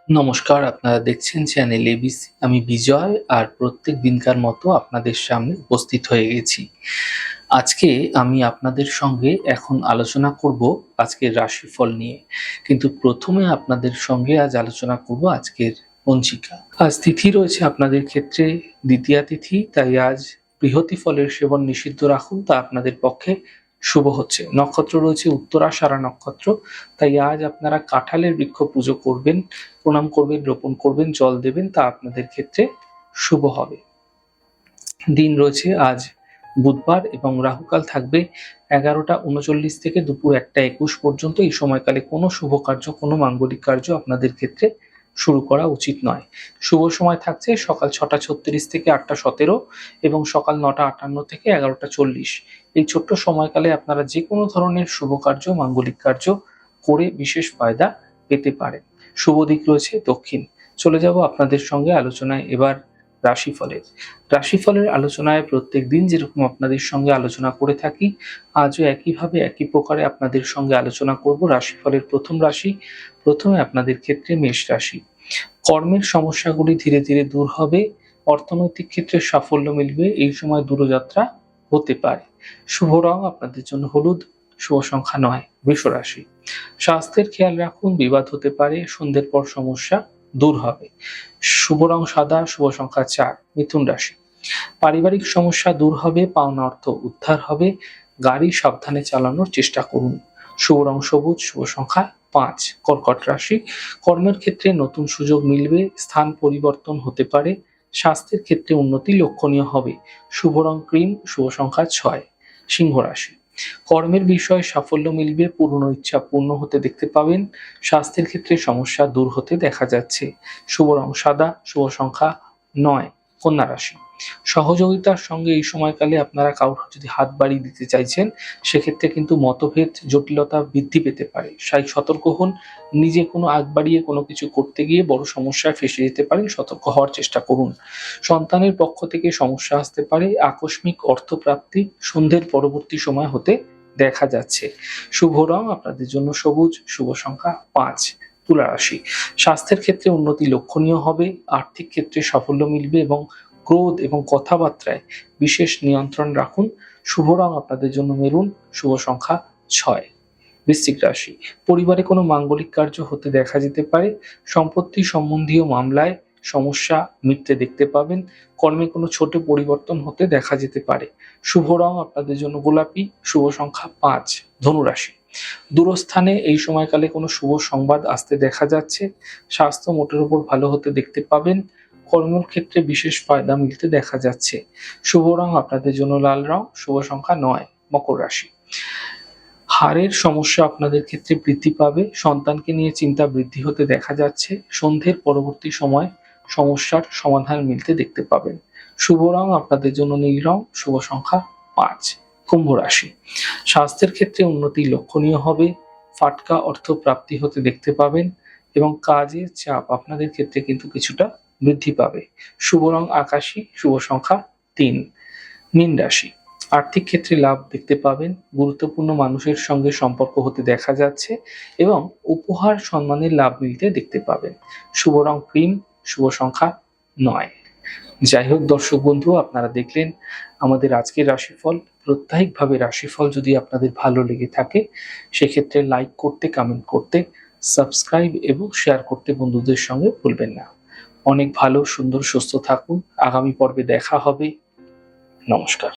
নমস্কার, আপনারা দেখছেন চ্যানেল এবিসি। আমি বিজয় আর প্রত্যেক দিনকার মতো আপনাদের সামনে উপস্থিত হয়ে গেছি। আজকে আমি আপনাদের সঙ্গে এখন আলোচনা করব আজকের রাশিফল নিয়ে। কিন্তু প্রথমে আপনাদের সঙ্গে আজ আলোচনা করব আজকের পঞ্জিকা। আজ তিথি রয়েছে আপনাদের ক্ষেত্রে দ্বিতীয়া তিথি, তাই আজ বৃহতি ফলের সেবন নিষিদ্ধ রাখুন, তা আপনাদের পক্ষে শুভ হচ্ছে। নক্ষত্র রয়েছে উত্তরাষাঢ়া নক্ষত্র, তাই আজ আপনারা কাঁঠালের বৃক্ষ পুজো করবেন, প্রণাম করবেন, রোপণ করবেন, জল দেবেন, তা আপনাদের ক্ষেত্রে শুভ হবে। দিন রয়েছে আজ বুধবার এবং রাহুকাল থাকবে 11টা 39 থেকে দুপুর 1টা 21 পর্যন্ত। এই সময়কালে কোনো শুভ কার্য, কোনো মাঙ্গলিক কার্য আপনাদের ক্ষেত্রে শুরু করা উচিত নয়। শুভ সময় থাকছে সকাল 6টা 36 থেকে 8টা 17 এবং সকাল 9টা 58 থেকে 11টা 40। এই ছোট্ট সময়কালে আপনারা যে কোনো ধরনের শুভ কার্য, মাঙ্গলিক কার্য করে বিশেষ ফায়দা পেতে পারেন। শুভ দিক রয়েছে দক্ষিণ। চলে যাব আপনাদের সঙ্গে আলোচনায় এবার রাশিফলের। রাশিফলের আলোচনায় প্রত্যেক দিন যেরকম আপনাদের সঙ্গে আলোচনা করে থাকি, আজও একইভাবে একই প্রকারে আপনাদের সঙ্গে আলোচনা করব রাশিফলের প্রথম রাশি। প্রথমে আপনাদের ক্ষেত্রে মেষ রাশি। কর্মের সমস্যাগুলি ধীরে ধীরে দূর হবে, অর্থনৈতিক ক্ষেত্রে সাফল্য মিলবে, এই সময় দূরযাত্রা হতে পারে। শুভ রং আপনাদের জন্য হলুদ, শুভ সংখ্যা 9। বৃষ রাশি। স্বাস্থ্যের খেয়াল রাখুন, বিবাদ হতে পারে, সন্ধ্যের পর সমস্যা দূর হবে। শুভ রং সাদা, শুভ সংখ্যা 4। মিথুন রাশি। পারিবারিক সমস্যা দূর হবে, পাওনা অর্থ উদ্ধার হবে, গাড়ি সাবধানে চালানোর চেষ্টা করুন। শুভ রং সবুজ, শুভ সংখ্যা 5। কর্কট রাশি। কর্মের ক্ষেত্রে নতুন সুযোগ মিলবে, স্থান পরিবর্তন হতে পারে, স্বাস্থ্যের ক্ষেত্রে উন্নতি লক্ষণীয় হবে। শুভ রং ক্রিম, শুভ সংখ্যা 6। সিংহ রাশি। কর্মের বিষয়ে সাফল্য মিলবে, পুরনো ইচ্ছা পূর্ণ হতে দেখতে পাবেন, স্বাস্থ্যের ক্ষেত্রে সমস্যা দূর হতে দেখা যাচ্ছে। শুভ রং সাদা, শুভ সংখ্যা 9। কন্যা রাশি। সহযোগিতার সঙ্গে এই সময়কালে আপনারা কাউকে যদি হাত বাড়িয়ে দিতে চাইছেন, সেক্ষেত্রে কিন্তু মতভেদ, জটিলতা বৃদ্ধি পেতে পারে। তাই সতর্ক হন। নিজে কোনো আগ বাড়িয়ে কোনো কিছু করতে গিয়ে বড় সমস্যায় ফেঁসে যেতে পারেন, সতর্ক হওয়ার চেষ্টা করুন। সন্তানের পক্ষ থেকে সমস্যা আসতে পারে, আকস্মিক অর্থপ্রাপ্তি সন্ধ্যের পরবর্তী সময় হতে দেখা যাচ্ছে। শুভ রং আপনাদের জন্য সবুজ, শুভ সংখ্যা 5। তুলা রাশি। স্বাস্থ্যের ক্ষেত্রে উন্নতি লক্ষণীয় হবে, আর্থিক ক্ষেত্রে সাফল্য মিলবে এবং ক্রোধ এবং কথাবার্তায় বিশেষ নিয়ন্ত্রণ রাখুন। শুভ রং আপনাদের জন্য মেরুন, শুভ সংখ্যা 6। বৃশ্চিক রাশি। পরিবারে কোনো মাঙ্গলিক কার্য হতে দেখা যেতে পারে, সম্পত্তি সম্বন্ধীয় মামলায় সমস্যা মিটতে দেখতে পাবেন, কর্মে কোনো ছোট পরিবর্তন হতে দেখা যেতে পারে। শুভ রং আপনাদের জন্য গোলাপি, শুভ সংখ্যা 5। ধনু রাশি। দূরস্থানে এই সময়কালে কোনো শুভ সংবাদ আসতে দেখা যাচ্ছে, স্বাস্থ্য মোটের উপর ভালো হতে দেখতে পাবেন, কর্মক্ষেত্রে বিশেষ ফায়দা মিলতে দেখা যাচ্ছে। শুভ রং আপনাদের জন্য লাল রং, শুভ সংখ্যা 9। মকর রাশি। হাড়ের সমস্যা আপনাদের ক্ষেত্রে বৃদ্ধি পাবে, সন্তানকে নিয়ে চিন্তা বৃদ্ধি হতে দেখা যাচ্ছে, সন্ধ্যের পরবর্তী সময় সমস্যার সমাধান মিলতে দেখতে পাবেন। শুভ রং আপনাদের জন্য নীল রং, শুভ সংখ্যা 5। কুম্ভ রাশি। স্বাস্থ্যের ক্ষেত্রে উন্নতি লক্ষণীয় হবে, ফাটকা অর্থ প্রাপ্তি হতে দেখতে পাবেন এবং কাজের চাপ আপনাদের ক্ষেত্রে কিন্তু কিছুটা বৃদ্ধি পাবে। শুভ রং আকাশী, শুভ সংখ্যা 3। মীন রাশি। আর্থিক ক্ষেত্রে লাভ দেখতে পাবেন, গুরুত্বপূর্ণ মানুষের সঙ্গে সম্পর্ক হতে দেখা যাচ্ছে এবং উপহার সম্মানের লাভ মিলতে দেখতে পাবেন। শুভ রং ক্রিম, শুভ সংখ্যা 9। যাই হোক দর্শক বন্ধু, আপনারা দেখলেন আমাদের আজকের রাশিফল। প্রত্যাহিকভাবে রাশিফল যদি আপনাদের ভালো লেগে থাকে, সেক্ষেত্রে লাইক করতে, কমেন্ট করতে, সাবস্ক্রাইব এবং শেয়ার করতে বন্ধুদের সঙ্গে ভুলবেন না। অনেক ভালো, সুন্দর, সুস্থ থাকুন। আগামী পর্বে দেখা হবে। নমস্কার।